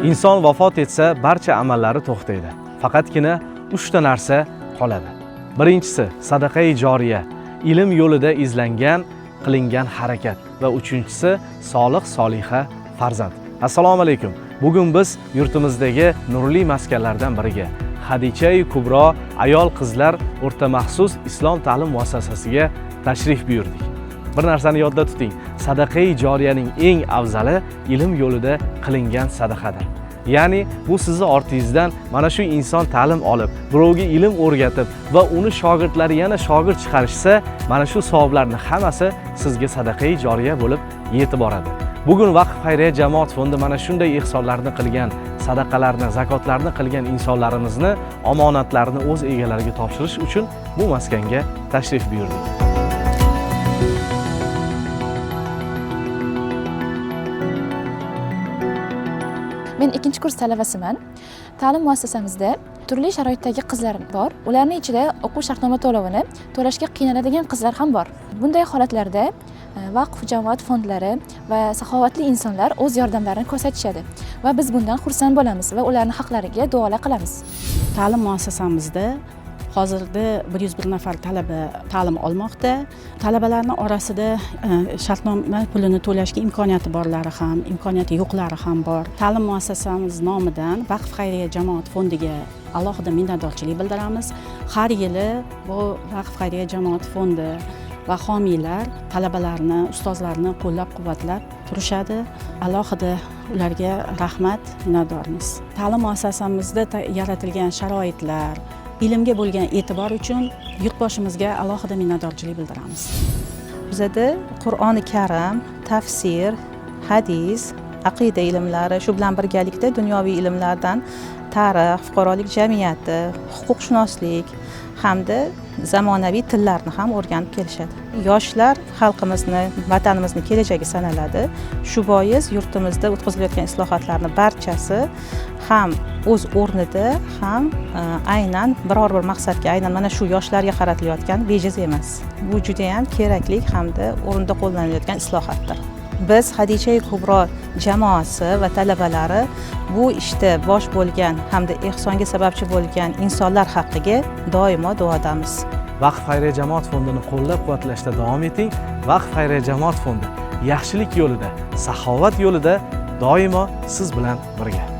Inson vafot etsa, barcha amallari to'xtaydi. Faqatgina 3 ta narsa qoladi. Birinchisi sadaqa-i joriya, ilm yo'lida izlangan, qilingan harakat va uchinchisi solih soliha farzand. Assalomu alaykum. Bugun biz yurtimizdagi nurli maskanlardan biriga Hadicha-i Kubro ayol qizlar o'rta maxsus islom ta'lim muassasasiga tashrif buyurdik. Bir narsani yodda tuting. Sadaqa-i joriyaning eng afzali ilm yo'lida qilingan sadaqadir. Ya'ni bu sizni ortingizdan mana shu inson ta'lim olib, birovga ilm o'rgatib va uni shogirdlari yana shogird chiqarishsa, mana shu savoblarning hammasi sizga sadaqa-i joriya bo'lib yetib boradi. Bugun Vaqf xayriya jamoat fondi mana shunday ihsonlarni qilgan, sadaqalarni, zakotlarni qilgan insonlarimizni omonatlarini o'z egalariga topshirish uchun bu maskanga tashrif buyurdik. Men 2-kurs talabasiman. Ta'lim muassasamizda turli sharoitdagi qizlar bor. Ularning ichida o'quv shartnoma to'lovini to'lashga qiynaladigan qizlar ham bor. Bunday holatlarda vaqf jamoat fondlari va saxovatli insonlar o'z yordamlarini ko'rsatishadi va biz bundan xursand bo'lamiz va ularning haqlariga duolar qilamiz. Ta'lim muassasamizda hozirda 101 nafar talaba ta'lim olmoqda. Talabalarning orasida shartnoma pulini to'lashga imkoniyati borlari ham, imkoniyati yo'qlari ham bor. Ta'lim muassasamiz nomidan Vaqf xayriya jamoat fondiga alohida minnatdorchilik bildiramiz. Har yili bu Vaqf xayriya jamoat fondi va homiylar talabalarni, ustozlarni qo'llab-quvvatlab turishadi. Alohida ularga rahmat, minnatdormiz. Ta'lim muassasamizda yaratilgan sharoitlar, ilmga bo'lgan e'tibor uchun yurtboshimizga alohida minnatdorchilik bildiramiz. Bizda Qur'oni Karim, tafsir, hadis, aqida ilmlari, shu bilan birgalikda dunyoviy ilmlardan tarix, fuqarolik jamiyati, huquqshunoslik hamda zamonaviy tillarni ham o'rganib kelishadi. Yoshlar xalqimizni, vatanimizni kelajagi sanaladi. Shu bois yurtimizda o'tkazilayotgan islohotlarning barchasi ham o'z o'rnida, ham aynan biror bir maqsadga, aynan mana shu yoshlarga qaratilayotgan bejiz emas. Bu juda ham kerakli hamda o'rinda qo'llanilayotgan islohotdir. Biz Hadicha-i Kubro jamoasi va talabalari bu ishda bosh bo'lgan hamda ehsonga sababchi bo'lgan insonlar haqqiga doimo duodamiz. Vaqf xayriya jamoat fondini qo'llab-quvvatlashda davom eting. Vaqf xayriya jamoat fondi yaxshilik yo'lida, saxovat yo'lida doimo siz bilan birga.